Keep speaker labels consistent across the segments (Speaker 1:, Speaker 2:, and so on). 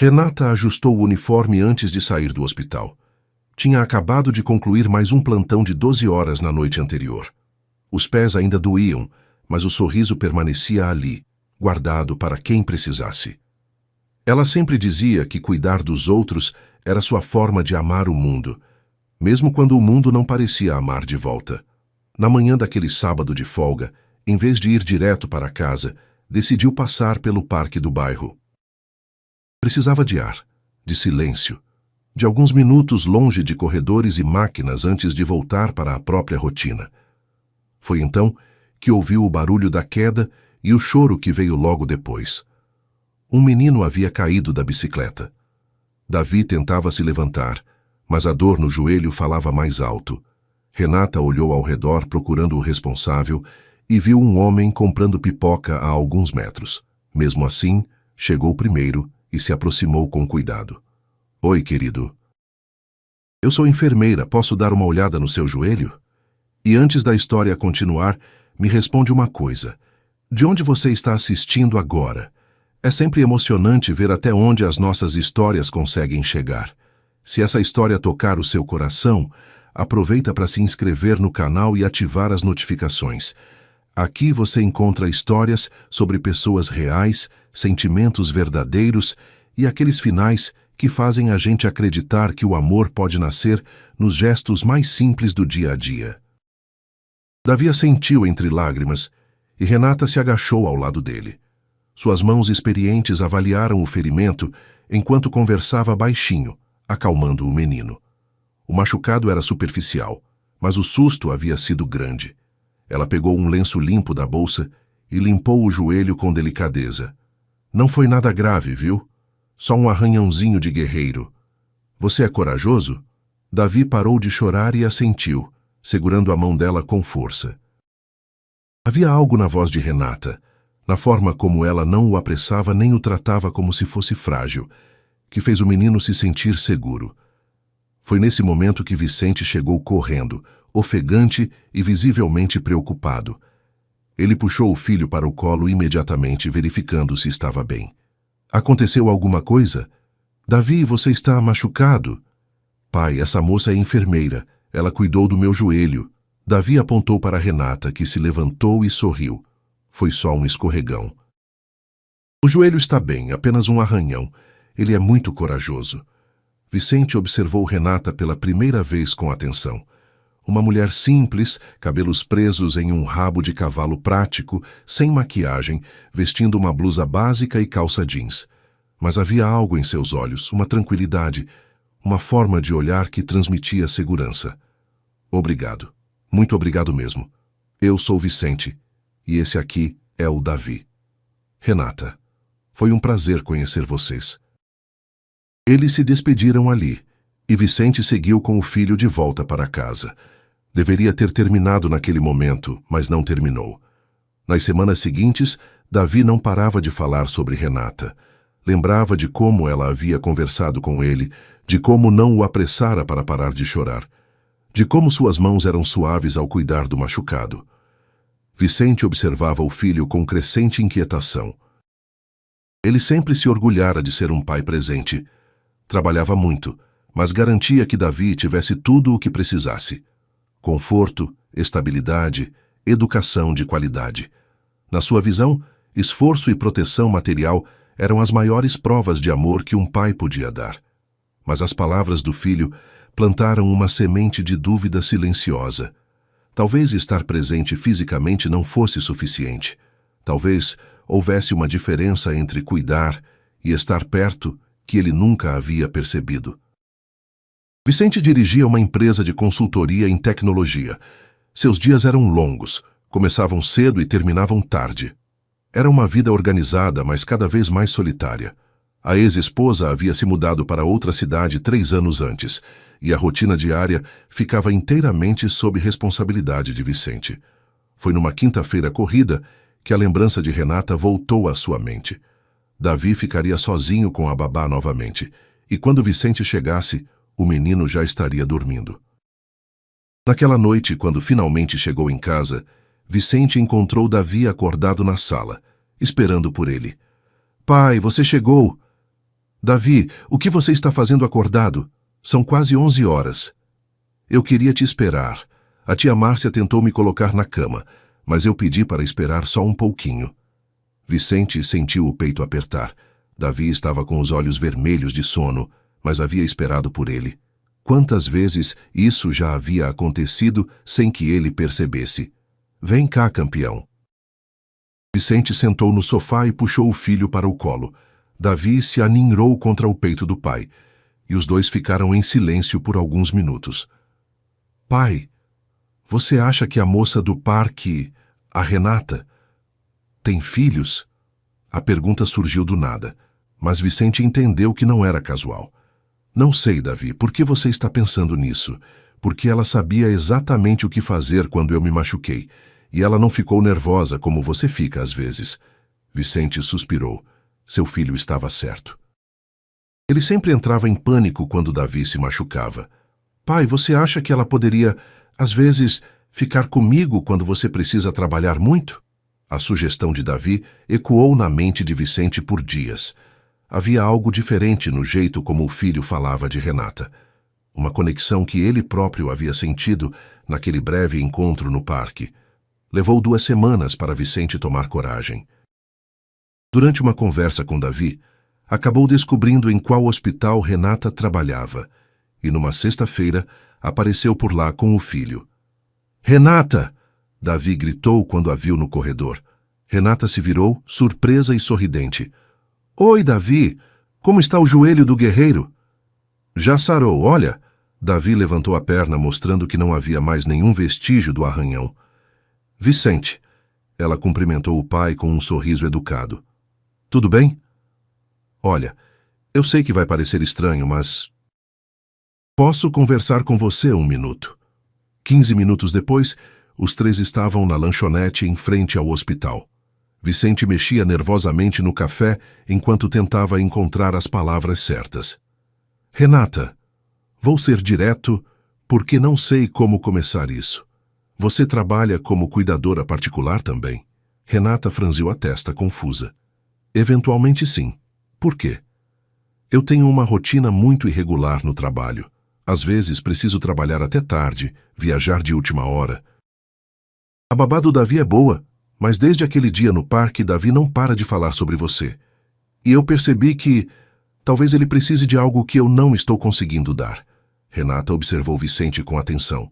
Speaker 1: Renata ajustou o uniforme antes de sair do hospital. Tinha acabado de concluir mais um plantão de 12 horas na noite anterior. Os pés ainda doíam, mas o sorriso permanecia ali, guardado para quem precisasse. Ela sempre dizia que cuidar dos outros era sua forma de amar o mundo, mesmo quando o mundo não parecia amar de volta. Na manhã daquele sábado de folga, em vez de ir direto para casa, decidiu passar pelo parque do bairro. Precisava de ar, de silêncio, de alguns minutos longe de corredores e máquinas antes de voltar para a própria rotina. Foi então que ouviu o barulho da queda e o choro que veio logo depois. Um menino havia caído da bicicleta. Davi tentava se levantar, mas a dor no joelho falava mais alto. Renata olhou ao redor procurando o responsável e viu um homem comprando pipoca a alguns metros. Mesmo assim, chegou primeiro e se aproximou com cuidado. Oi, querido. Eu sou enfermeira, posso dar uma olhada no seu joelho? E antes da história continuar, me responde uma coisa. De onde você está assistindo agora? É sempre emocionante ver até onde as nossas histórias conseguem chegar. Se essa história tocar o seu coração, aproveita para se inscrever no canal e ativar as notificações. Aqui você encontra histórias sobre pessoas reais, sentimentos verdadeiros e aqueles finais que fazem a gente acreditar que o amor pode nascer nos gestos mais simples do dia a dia. Davi assentiu entre lágrimas e Renata se agachou ao lado dele. Suas mãos experientes avaliaram o ferimento enquanto conversava baixinho, acalmando o menino. O machucado era superficial, mas o susto havia sido grande. Ela pegou um lenço limpo da bolsa e limpou o joelho com delicadeza. Não foi nada grave, viu? Só um arranhãozinho de guerreiro. Você é corajoso? Davi parou de chorar e assentiu, segurando a mão dela com força. Havia algo na voz de Renata, na forma como ela não o apressava nem o tratava como se fosse frágil, que fez o menino se sentir seguro. Foi nesse momento que Vicente chegou correndo, ofegante e visivelmente preocupado. Ele puxou o filho para o colo imediatamente, verificando se estava bem. Aconteceu alguma coisa? Davi, você está machucado? Pai, essa moça é enfermeira. Ela cuidou do meu joelho. Davi apontou para Renata, que se levantou e sorriu. Foi só um escorregão. O joelho está bem, apenas um arranhão. Ele é muito corajoso. Vicente observou Renata pela primeira vez com atenção. Uma mulher simples, cabelos presos em um rabo de cavalo prático, sem maquiagem, vestindo uma blusa básica e calça jeans. Mas havia algo em seus olhos, uma tranquilidade, uma forma de olhar que transmitia segurança. Obrigado. Muito obrigado mesmo. Eu sou Vicente, e esse aqui é o Davi. Renata, foi um prazer conhecer vocês. Eles se despediram ali, e Vicente seguiu com o filho de volta para casa. Deveria ter terminado naquele momento, mas não terminou. Nas semanas seguintes, Davi não parava de falar sobre Renata. Lembrava de como ela havia conversado com ele, de como não o apressara para parar de chorar, de como suas mãos eram suaves ao cuidar do machucado. Vicente observava o filho com crescente inquietação. Ele sempre se orgulhara de ser um pai presente. Trabalhava muito, mas garantia que Davi tivesse tudo o que precisasse. Conforto, estabilidade, educação de qualidade. Na sua visão, esforço e proteção material eram as maiores provas de amor que um pai podia dar. Mas as palavras do filho plantaram uma semente de dúvida silenciosa. Talvez estar presente fisicamente não fosse suficiente. Talvez houvesse uma diferença entre cuidar e estar perto que ele nunca havia percebido. Vicente dirigia uma empresa de consultoria em tecnologia. Seus dias eram longos, começavam cedo e terminavam tarde. Era uma vida organizada, mas cada vez mais solitária. A ex-esposa havia se mudado para outra cidade 3 anos antes, e a rotina diária ficava inteiramente sob responsabilidade de Vicente. Foi numa quinta-feira corrida que a lembrança de Renata voltou à sua mente. Davi ficaria sozinho com a babá novamente, e quando Vicente chegasse, o menino já estaria dormindo. Naquela noite, quando finalmente chegou em casa, Vicente encontrou Davi acordado na sala, esperando por ele. — Pai, você chegou! Davi, o que você está fazendo acordado? São quase 11 horas. Eu queria te esperar. A tia Márcia tentou me colocar na cama, mas eu pedi para esperar só um pouquinho. Vicente sentiu o peito apertar. Davi estava com os olhos vermelhos de sono, mas havia esperado por ele. Quantas vezes isso já havia acontecido sem que ele percebesse? Vem cá, campeão. Vicente sentou no sofá e puxou o filho para o colo. Davi se aninhou contra o peito do pai, e os dois ficaram em silêncio por alguns minutos. Pai, você acha que a moça do parque, a Renata, tem filhos? A pergunta surgiu do nada, mas Vicente entendeu que não era casual. Não sei, Davi, por que você está pensando nisso? Porque ela sabia exatamente o que fazer quando eu me machuquei, e ela não ficou nervosa como você fica às vezes. Vicente suspirou. Seu filho estava certo. Ele sempre entrava em pânico quando Davi se machucava. Pai, você acha que ela poderia, às vezes, ficar comigo quando você precisa trabalhar muito? A sugestão de Davi ecoou na mente de Vicente por dias. Havia algo diferente no jeito como o filho falava de Renata. Uma conexão que ele próprio havia sentido naquele breve encontro no parque. Levou 2 semanas para Vicente tomar coragem. Durante uma conversa com Davi, acabou descobrindo em qual hospital Renata trabalhava, e numa sexta-feira apareceu por lá com o filho. Renata! Davi gritou quando a viu no corredor. Renata se virou, surpresa e sorridente. Oi, Davi! Como está o joelho do guerreiro? Já sarou, olha! Davi levantou a perna mostrando que não havia mais nenhum vestígio do arranhão. Vicente! Ela cumprimentou o pai com um sorriso educado. Tudo bem? Olha, eu sei que vai parecer estranho, mas... Posso conversar com você 1 minuto? 15 minutos depois, os 3 estavam na lanchonete em frente ao hospital. Vicente mexia nervosamente no café enquanto tentava encontrar as palavras certas. Renata, vou ser direto porque não sei como começar isso. Você trabalha como cuidadora particular também? Renata franziu a testa confusa. Eventualmente sim. Por quê? Eu tenho uma rotina muito irregular no trabalho. Às vezes preciso trabalhar até tarde, viajar de última hora. A babá do Davi é boa, mas desde aquele dia no parque, Davi não para de falar sobre você. E eu percebi que talvez ele precise de algo que eu não estou conseguindo dar. Renata observou Vicente com atenção.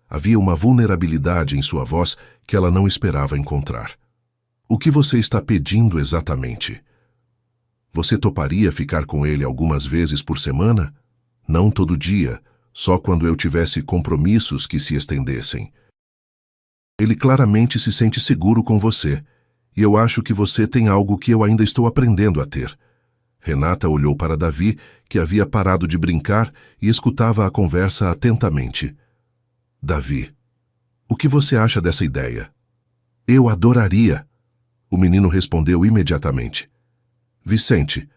Speaker 1: Havia uma vulnerabilidade em sua voz que ela não esperava encontrar. O que você está pedindo exatamente? Você toparia ficar com ele algumas vezes por semana? Não todo dia, só quando eu tivesse compromissos que se estendessem. Ele claramente se sente seguro com você, e eu acho que você tem algo que eu ainda estou aprendendo a ter. Renata olhou para Davi, que havia parado de brincar e escutava a conversa atentamente. Davi, o que você acha dessa ideia? Eu adoraria. O menino respondeu imediatamente. Vicente,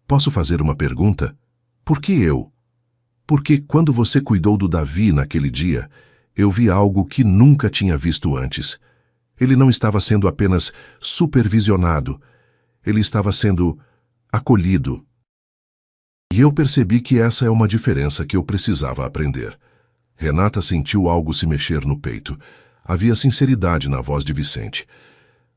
Speaker 1: posso fazer uma pergunta? Por que eu? Porque quando você cuidou do Davi naquele dia, eu vi algo que nunca tinha visto antes. Ele não estava sendo apenas supervisionado, ele estava sendo acolhido. E eu percebi que essa é uma diferença que eu precisava aprender. Renata sentiu algo se mexer no peito. Havia sinceridade na voz de Vicente.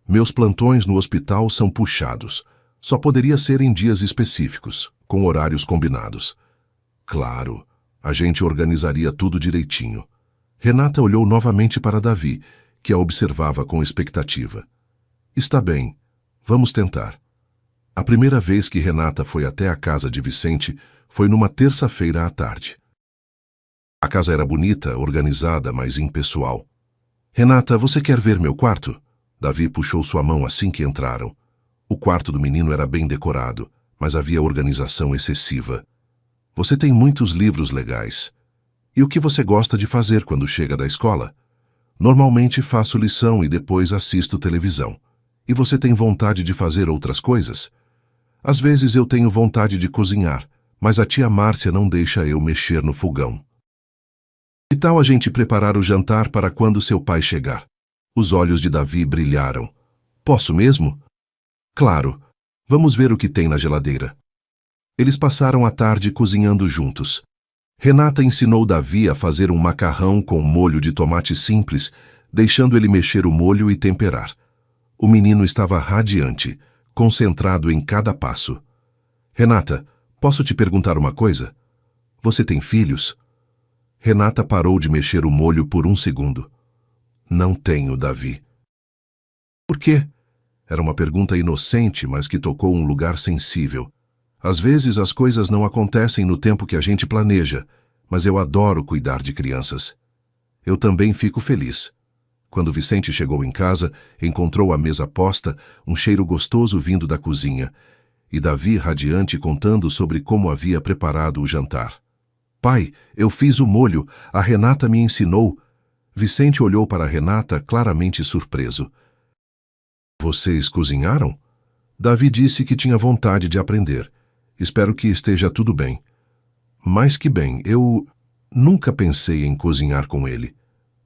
Speaker 1: Meus plantões no hospital são puxados. Só poderia ser em dias específicos, com horários combinados. Claro, a gente organizaria tudo direitinho. Renata olhou novamente para Davi, que a observava com expectativa. Está bem, vamos tentar. A primeira vez que Renata foi até a casa de Vicente foi numa terça-feira à tarde. A casa era bonita, organizada, mas impessoal. Renata, você quer ver meu quarto? Davi puxou sua mão assim que entraram. O quarto do menino era bem decorado, mas havia organização excessiva. Você tem muitos livros legais. E o que você gosta de fazer quando chega da escola? Normalmente faço lição e depois assisto televisão. E você tem vontade de fazer outras coisas? Às vezes eu tenho vontade de cozinhar, mas a tia Márcia não deixa eu mexer no fogão. Que tal a gente preparar o jantar para quando seu pai chegar? Os olhos de Davi brilharam. Posso mesmo? Claro. Vamos ver o que tem na geladeira. Eles passaram a tarde cozinhando juntos. Renata ensinou Davi a fazer um macarrão com molho de tomate simples, deixando ele mexer o molho e temperar. O menino estava radiante, concentrado em cada passo. Renata, posso te perguntar uma coisa? Você tem filhos? Renata parou de mexer o molho por um segundo. Não tenho, Davi. Por quê? Era uma pergunta inocente, mas que tocou um lugar sensível. Às vezes as coisas não acontecem no tempo que a gente planeja, mas eu adoro cuidar de crianças. Eu também fico feliz. Quando Vicente chegou em casa, encontrou a mesa posta, um cheiro gostoso vindo da cozinha, e Davi radiante contando sobre como havia preparado o jantar. Pai, eu fiz o molho, a Renata me ensinou. Vicente olhou para a Renata claramente surpreso. Vocês cozinharam? Davi disse que tinha vontade de aprender. Espero que esteja tudo bem. Mais que bem, eu nunca pensei em cozinhar com ele.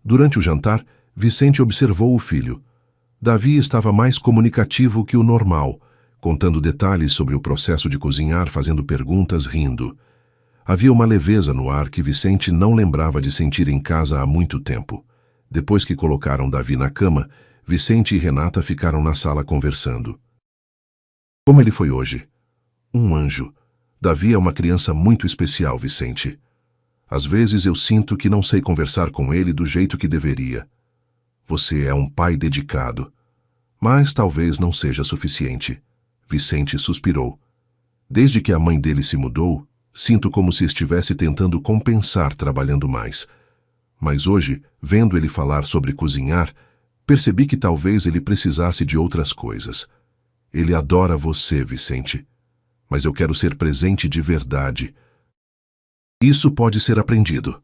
Speaker 1: Durante o jantar, Vicente observou o filho. Davi estava mais comunicativo que o normal, contando detalhes sobre o processo de cozinhar, fazendo perguntas, rindo. Havia uma leveza no ar que Vicente não lembrava de sentir em casa há muito tempo. Depois que colocaram Davi na cama, Vicente e Renata ficaram na sala conversando. Como ele foi hoje? Um anjo. Davi é uma criança muito especial, Vicente. Às vezes eu sinto que não sei conversar com ele do jeito que deveria. Você é um pai dedicado. Mas talvez não seja suficiente. Vicente suspirou. Desde que a mãe dele se mudou, sinto como se estivesse tentando compensar trabalhando mais. Mas hoje, vendo ele falar sobre cozinhar, percebi que talvez ele precisasse de outras coisas. Ele adora você, Vicente. Mas eu quero ser presente de verdade. Isso pode ser aprendido.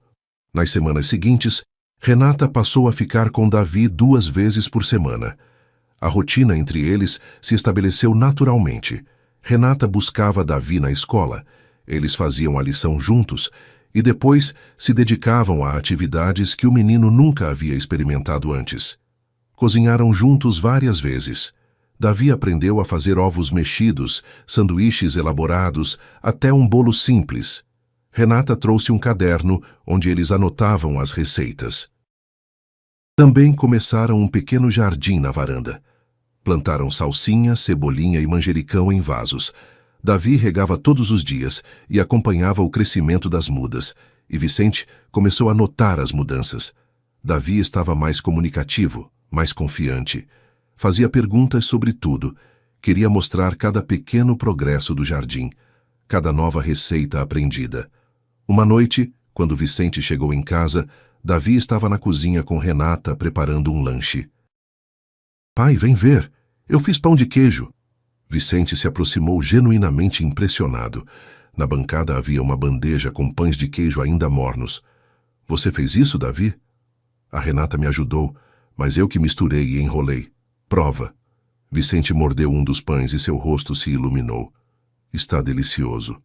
Speaker 1: Nas semanas seguintes, Renata passou a ficar com Davi 2 vezes por semana. A rotina entre eles se estabeleceu naturalmente. Renata buscava Davi na escola, eles faziam a lição juntos e depois se dedicavam a atividades que o menino nunca havia experimentado antes. Cozinharam juntos várias vezes. Davi aprendeu a fazer ovos mexidos, sanduíches elaborados, até um bolo simples. Renata trouxe um caderno onde eles anotavam as receitas. Também começaram um pequeno jardim na varanda. Plantaram salsinha, cebolinha e manjericão em vasos. Davi regava todos os dias e acompanhava o crescimento das mudas, e Vicente começou a notar as mudanças. Davi estava mais comunicativo, mais confiante. Fazia perguntas sobre tudo. Queria mostrar cada pequeno progresso do jardim, cada nova receita aprendida. Uma noite, quando Vicente chegou em casa, Davi estava na cozinha com Renata preparando um lanche. Pai, vem ver. Eu fiz pão de queijo. Vicente se aproximou genuinamente impressionado. Na bancada havia uma bandeja com pães de queijo ainda mornos. Você fez isso, Davi? A Renata me ajudou, mas eu que misturei e enrolei. Prova. Vicente mordeu um dos pães e seu rosto se iluminou. Está delicioso.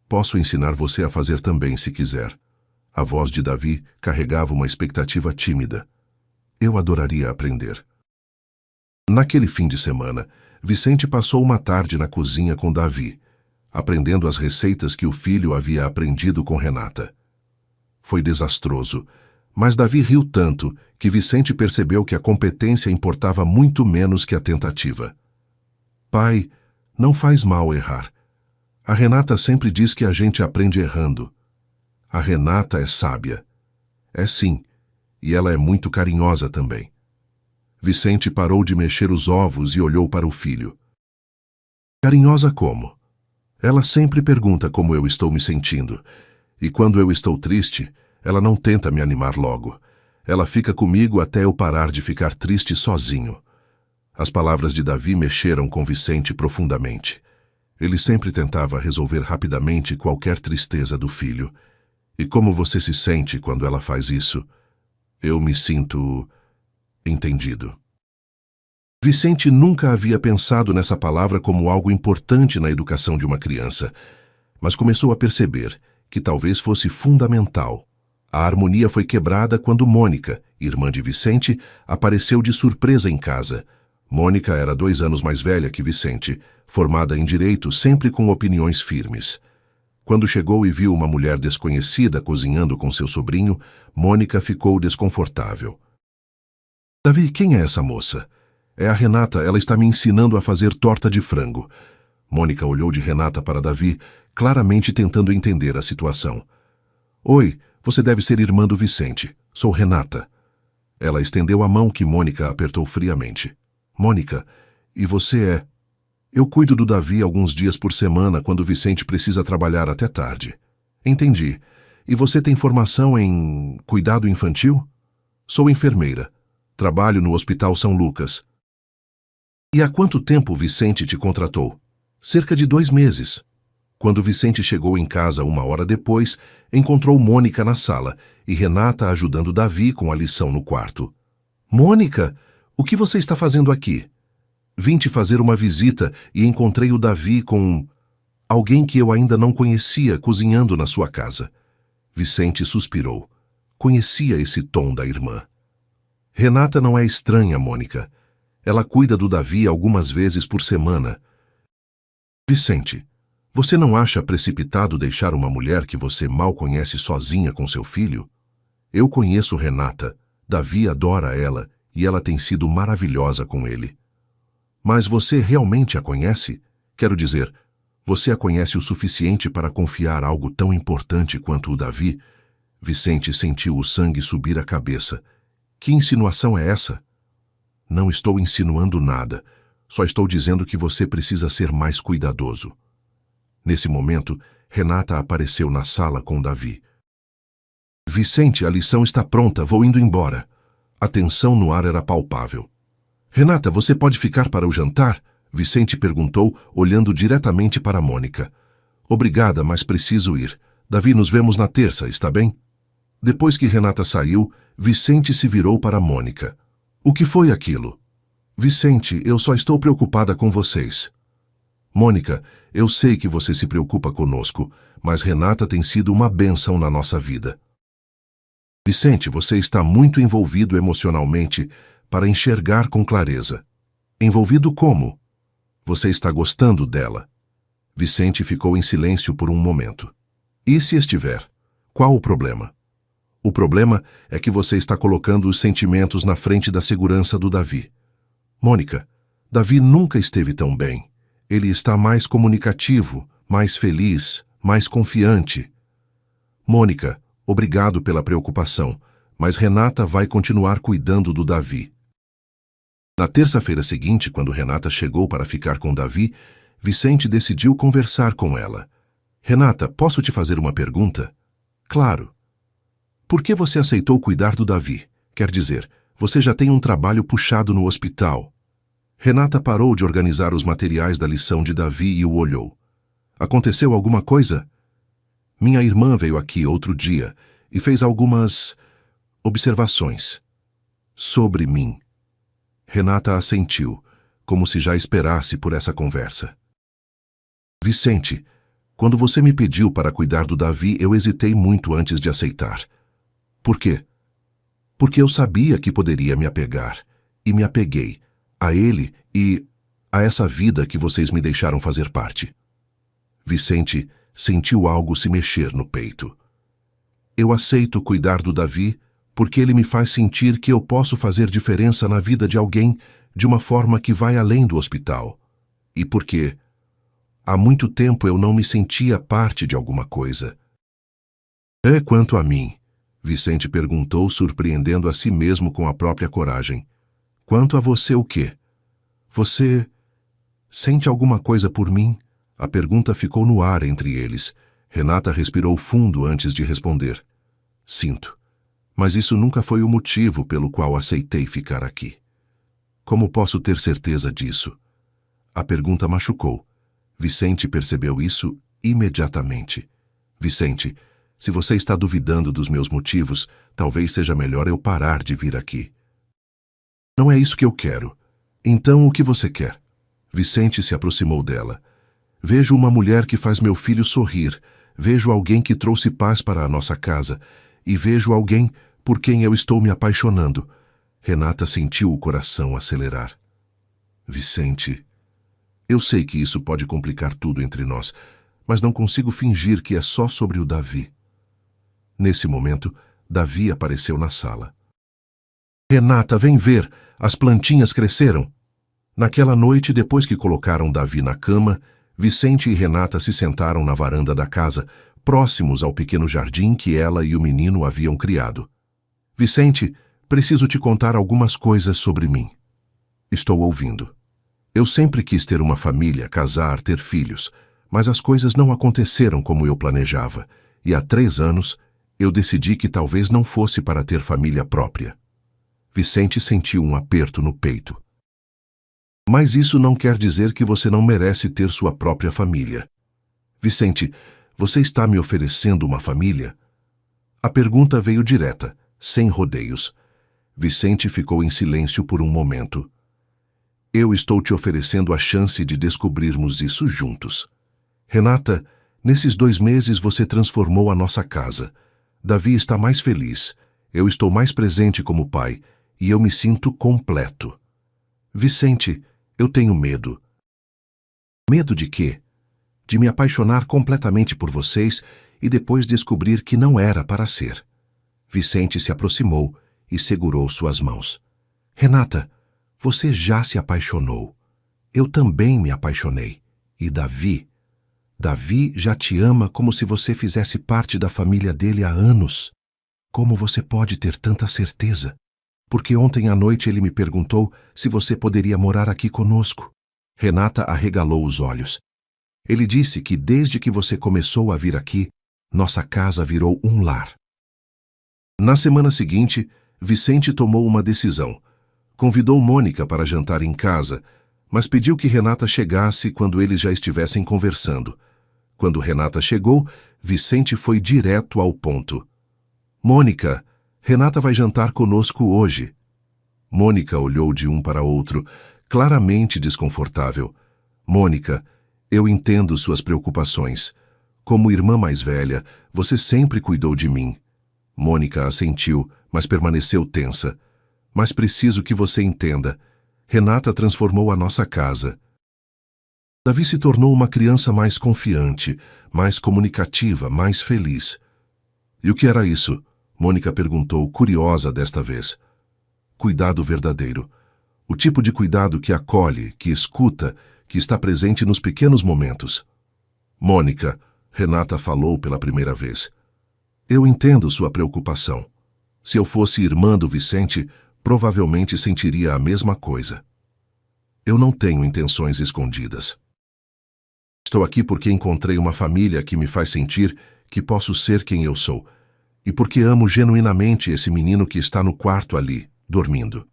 Speaker 1: Posso ensinar você a fazer também, se quiser. A voz de Davi carregava uma expectativa tímida. Eu adoraria aprender. Naquele fim de semana, Vicente passou uma tarde na cozinha com Davi, aprendendo as receitas que o filho havia aprendido com Renata. Foi desastroso, mas Davi riu tanto que Vicente percebeu que a competência importava muito menos que a tentativa. Pai, não faz mal errar. A Renata sempre diz que a gente aprende errando. A Renata é sábia. É sim, e ela é muito carinhosa também. Vicente parou de mexer os ovos e olhou para o filho. Carinhosa como? Ela sempre pergunta como eu estou me sentindo, e quando eu estou triste, ela não tenta me animar logo. Ela fica comigo até eu parar de ficar triste sozinho. As palavras de Davi mexeram com Vicente profundamente. Ele sempre tentava resolver rapidamente qualquer tristeza do filho. E como você se sente quando ela faz isso? Eu me sinto entendido. Vicente nunca havia pensado nessa palavra como algo importante na educação de uma criança, mas começou a perceber que talvez fosse fundamental. A harmonia foi quebrada quando Mônica, irmã de Vicente, apareceu de surpresa em casa. Mônica era 2 anos mais velha que Vicente, formada em direito, sempre com opiniões firmes. Quando chegou e viu uma mulher desconhecida cozinhando com seu sobrinho, Mônica ficou desconfortável. Davi, quem é essa moça? É a Renata, ela está me ensinando a fazer torta de frango. Mônica olhou de Renata para Davi, claramente tentando entender a situação. Oi, você deve ser irmã do Vicente. Sou Renata. Ela estendeu a mão que Mônica apertou friamente. Mônica, e você é... Eu cuido do Davi alguns dias por semana quando o Vicente precisa trabalhar até tarde. Entendi. E você tem formação em cuidado infantil? Sou enfermeira. Trabalho no Hospital São Lucas. E há quanto tempo o Vicente te contratou? Cerca de 2 meses. Quando Vicente chegou em casa 1 hora depois, encontrou Mônica na sala e Renata ajudando Davi com a lição no quarto. Mônica, o que você está fazendo aqui? Vim te fazer uma visita e encontrei o Davi com alguém que eu ainda não conhecia cozinhando na sua casa. Vicente suspirou. Conhecia esse tom da irmã. Renata não é estranha, Mônica. Ela cuida do Davi algumas vezes por semana. Vicente, você não acha precipitado deixar uma mulher que você mal conhece sozinha com seu filho? Eu conheço Renata. Davi adora ela e ela tem sido maravilhosa com ele. Mas você realmente a conhece? Quero dizer, você a conhece o suficiente para confiar algo tão importante quanto o Davi? Vicente sentiu o sangue subir à cabeça. Que insinuação é essa? Não estou insinuando nada. Só estou dizendo que você precisa ser mais cuidadoso. Nesse momento, Renata apareceu na sala com Davi. Vicente, a lição está pronta, vou indo embora. A tensão no ar era palpável. Renata, você pode ficar para o jantar? Vicente perguntou, olhando diretamente para Mônica. Obrigada, mas preciso ir. Davi, nos vemos na terça, está bem? Depois que Renata saiu, Vicente se virou para Mônica. O que foi aquilo? Vicente, eu só estou preocupada com vocês. Mônica, eu sei que você se preocupa conosco, mas Renata tem sido uma bênção na nossa vida. Vicente, você está muito envolvido emocionalmente para enxergar com clareza. Envolvido como? Você está gostando dela? Vicente ficou em silêncio por um momento. E se estiver? Qual o problema? O problema é que você está colocando os sentimentos na frente da segurança do Davi. Mônica, Davi nunca esteve tão bem. Ele está mais comunicativo, mais feliz, mais confiante. Mônica, obrigado pela preocupação, mas Renata vai continuar cuidando do Davi. Na terça-feira seguinte, quando Renata chegou para ficar com Davi, Vicente decidiu conversar com ela. Renata, posso te fazer uma pergunta? Claro. Por que você aceitou cuidar do Davi? Quer dizer, você já tem um trabalho puxado no hospital. Renata parou de organizar os materiais da lição de Davi e o olhou. Aconteceu alguma coisa? Minha irmã veio aqui outro dia e fez algumas observações sobre mim. Renata assentiu, como se já esperasse por essa conversa. Vicente, quando você me pediu para cuidar do Davi, eu hesitei muito antes de aceitar. Por quê? Porque eu sabia que poderia me apegar, e me apeguei a ele e a essa vida que vocês me deixaram fazer parte. Vicente sentiu algo se mexer no peito. Eu aceito cuidar do Davi porque ele me faz sentir que eu posso fazer diferença na vida de alguém de uma forma que vai além do hospital. E porque há muito tempo eu não me sentia parte de alguma coisa. É quanto a mim, Vicente perguntou, surpreendendo a si mesmo com a própria coragem. Quanto a você o quê? Você sente alguma coisa por mim? A pergunta ficou no ar entre eles. Renata respirou fundo antes de responder. Sinto. Mas isso nunca foi o motivo pelo qual aceitei ficar aqui. Como posso ter certeza disso? A pergunta machucou. Vicente percebeu isso imediatamente. Vicente, se você está duvidando dos meus motivos, talvez seja melhor eu parar de vir aqui. Não é isso que eu quero. Então, o que você quer? Vicente se aproximou dela. Vejo uma mulher que faz meu filho sorrir. Vejo alguém que trouxe paz para a nossa casa. E vejo alguém por quem eu estou me apaixonando. Renata sentiu o coração acelerar. Vicente, eu sei que isso pode complicar tudo entre nós, mas não consigo fingir que é só sobre o Davi. Nesse momento, Davi apareceu na sala. Renata, vem ver, as plantinhas cresceram. Naquela noite, depois que colocaram Davi na cama, Vicente e Renata se sentaram na varanda da casa, próximos ao pequeno jardim que ela e o menino haviam criado. Vicente, preciso te contar algumas coisas sobre mim. Estou ouvindo. Eu sempre quis ter uma família, casar, ter filhos, mas as coisas não aconteceram como eu planejava, e há 3 anos eu decidi que talvez não fosse para ter família própria. Vicente sentiu um aperto no peito. Mas isso não quer dizer que você não merece ter sua própria família. Vicente, você está me oferecendo uma família? A pergunta veio direta, sem rodeios. Vicente ficou em silêncio por um momento. Eu estou te oferecendo a chance de descobrirmos isso juntos. Renata, nesses 2 meses você transformou a nossa casa. Davi está mais feliz. Eu estou mais presente como pai. E eu me sinto completo. Vicente, eu tenho medo. Medo de quê? De me apaixonar completamente por vocês e depois descobrir que não era para ser. Vicente se aproximou e segurou suas mãos. Renata, você já se apaixonou. Eu também me apaixonei. E Davi já te ama como se você fizesse parte da família dele há anos. Como você pode ter tanta certeza? Porque ontem à noite ele me perguntou se você poderia morar aqui conosco. Renata arregalou os olhos. Ele disse que desde que você começou a vir aqui, nossa casa virou um lar. Na semana seguinte, Vicente tomou uma decisão. Convidou Mônica para jantar em casa, mas pediu que Renata chegasse quando eles já estivessem conversando. Quando Renata chegou, Vicente foi direto ao ponto. Mônica, Renata vai jantar conosco hoje. Mônica olhou de um para outro, claramente desconfortável. Mônica, eu entendo suas preocupações. Como irmã mais velha, você sempre cuidou de mim. Mônica assentiu, mas permaneceu tensa. Mas preciso que você entenda. Renata transformou a nossa casa. Davi se tornou uma criança mais confiante, mais comunicativa, mais feliz. E o que era isso? Mônica perguntou, curiosa desta vez. Cuidado verdadeiro. O tipo de cuidado que acolhe, que escuta, que está presente nos pequenos momentos. Mônica, Renata falou pela primeira vez. Eu entendo sua preocupação. Se eu fosse irmã do Vicente, provavelmente sentiria a mesma coisa. Eu não tenho intenções escondidas. Estou aqui porque encontrei uma família que me faz sentir que posso ser quem eu sou. E porque amo genuinamente esse menino que está no quarto ali, dormindo.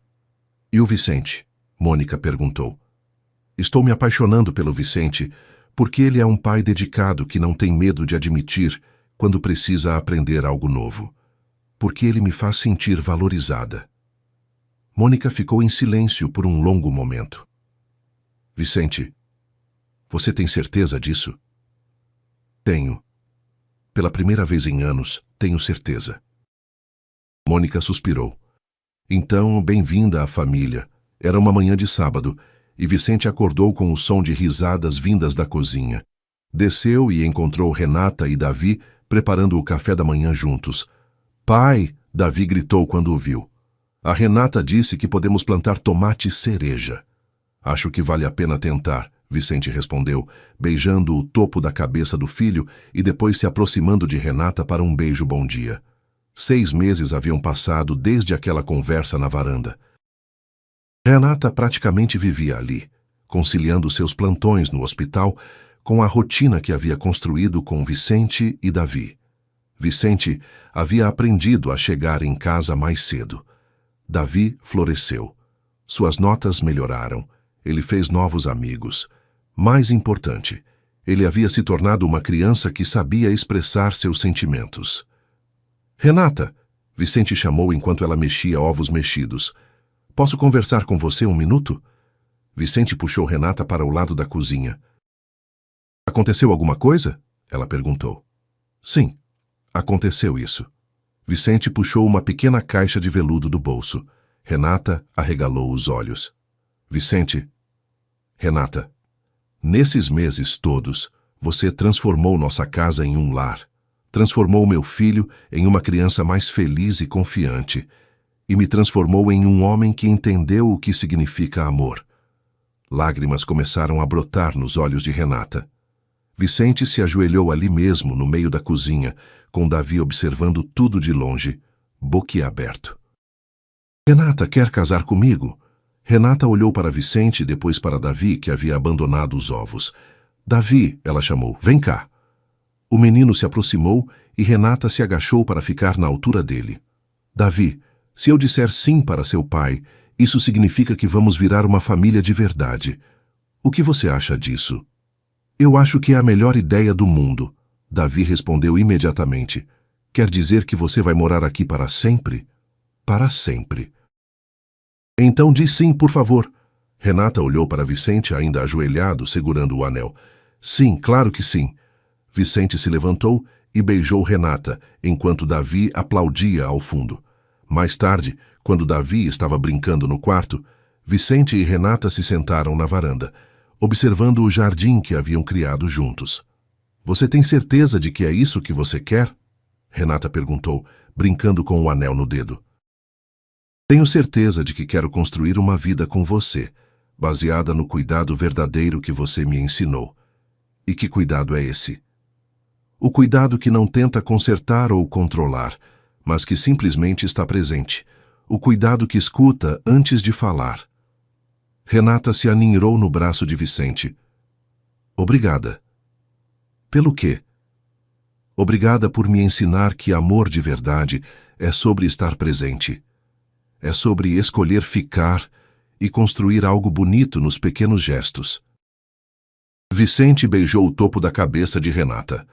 Speaker 1: E o Vicente? Mônica perguntou. Estou me apaixonando pelo Vicente porque ele é um pai dedicado que não tem medo de admitir quando precisa aprender algo novo. Porque ele me faz sentir valorizada. Mônica ficou em silêncio por um longo momento. Vicente, você tem certeza disso? Tenho. Pela primeira vez em anos, tenho certeza. Mônica suspirou. Então, bem-vinda à família. Era uma manhã de sábado, e Vicente acordou com o som de risadas vindas da cozinha. Desceu e encontrou Renata e Davi preparando o café da manhã juntos. Pai, Davi gritou quando o viu. A Renata disse que podemos plantar tomate cereja. Acho que vale a pena tentar, Vicente respondeu, beijando o topo da cabeça do filho e depois se aproximando de Renata para um beijo bom dia. 6 meses haviam passado desde aquela conversa na varanda. Renata praticamente vivia ali, conciliando seus plantões no hospital com a rotina que havia construído com Vicente e Davi. Vicente havia aprendido a chegar em casa mais cedo. Davi floresceu. Suas notas melhoraram. Ele fez novos amigos. Mais importante, ele havia se tornado uma criança que sabia expressar seus sentimentos. Renata, Vicente chamou enquanto ela mexia ovos mexidos. Posso conversar com você um minuto? Vicente puxou Renata para o lado da cozinha. Aconteceu alguma coisa? Ela perguntou. Sim, aconteceu isso. Vicente puxou uma pequena caixa de veludo do bolso. Renata arregalou os olhos. Vicente, Renata, nesses meses todos, você transformou nossa casa em um lar. Transformou meu filho em uma criança mais feliz e confiante. E me transformou em um homem que entendeu o que significa amor. Lágrimas começaram a brotar nos olhos de Renata. Vicente se ajoelhou ali mesmo, no meio da cozinha, com Davi observando tudo de longe, boquiaberto. Renata quer casar comigo? Renata olhou para Vicente e depois para Davi, que havia abandonado os ovos. Davi, ela chamou, vem cá. O menino se aproximou e Renata se agachou para ficar na altura dele. Davi, se eu disser sim para seu pai, isso significa que vamos virar uma família de verdade. O que você acha disso? Eu acho que é a melhor ideia do mundo. Davi respondeu imediatamente. Quer dizer que você vai morar aqui para sempre? Para sempre. Então diz sim, por favor. Renata olhou para Vicente ainda ajoelhado, segurando o anel. Sim, claro que sim. Vicente se levantou e beijou Renata, enquanto Davi aplaudia ao fundo. Mais tarde, quando Davi estava brincando no quarto, Vicente e Renata se sentaram na varanda, observando o jardim que haviam criado juntos. Você tem certeza de que é isso que você quer? Renata perguntou, brincando com o anel no dedo. Tenho certeza de que quero construir uma vida com você, baseada no cuidado verdadeiro que você me ensinou. E que cuidado é esse? O cuidado que não tenta consertar ou controlar, mas que simplesmente está presente. O cuidado que escuta antes de falar. Renata se aninhou no braço de Vicente. Obrigada. Pelo quê? Obrigada por me ensinar que amor de verdade é sobre estar presente. É sobre escolher ficar e construir algo bonito nos pequenos gestos. Vicente beijou o topo da cabeça de Renata.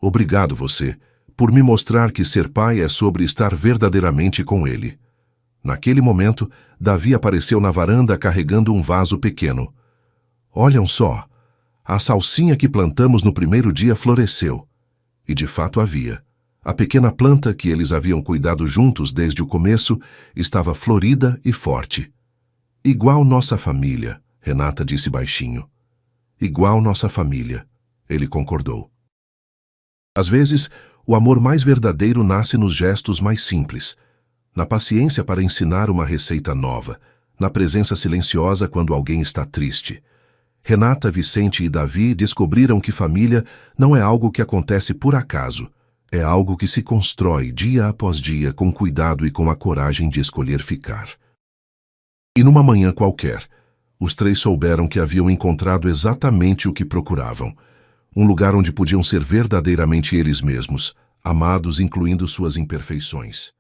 Speaker 1: Obrigado você, por me mostrar que ser pai é sobre estar verdadeiramente com ele. Naquele momento, Davi apareceu na varanda carregando um vaso pequeno. Olham só, a salsinha que plantamos no primeiro dia floresceu. E de fato havia. A pequena planta que eles haviam cuidado juntos desde o começo estava florida e forte. Igual nossa família, Renata disse baixinho. Igual nossa família, ele concordou. Às vezes, o amor mais verdadeiro nasce nos gestos mais simples, na paciência para ensinar uma receita nova, na presença silenciosa quando alguém está triste. Renata, Vicente e Davi descobriram que família não é algo que acontece por acaso, é algo que se constrói dia após dia com cuidado e com a coragem de escolher ficar. E numa manhã qualquer, os três souberam que haviam encontrado exatamente o que procuravam, um lugar onde podiam ser verdadeiramente eles mesmos, amados incluindo suas imperfeições.